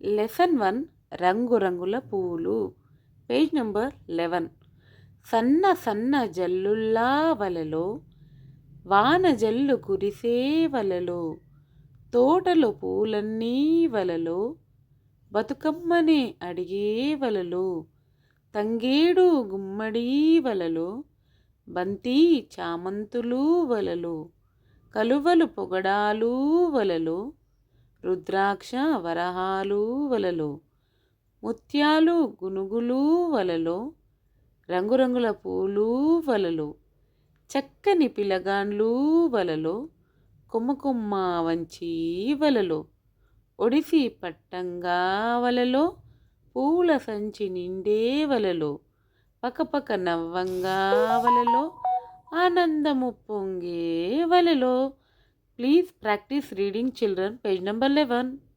Lesson 1 రంగురంగుల పూలు page number 11. సన్న సన్న జల్లుల్లా వలలో వాన జల్లు కురిసే వలలో తోటలో పూలన్నీ వలలో బతుకమ్మనే అడిగే వలలో తంగేడు గుమ్మడి వలలో బంతి చామంతులు వలలో కలువలు పొగడాలు వలలో రుద్రాక్ష వరహాలు వలలో ముత్యాలు గునుగులు వలలో రంగురంగుల పూలు వలలో చక్కని పిలగాండ్లు వలలో కొమ్మ వంచి వలలో ఒడిసి పట్టంగా వలలో పూల సంచి నిండే వలలో పకపక నవ్వంగా వలలో ఆనందము పొంగే వలలో. Please practice reading, children. Page number 11.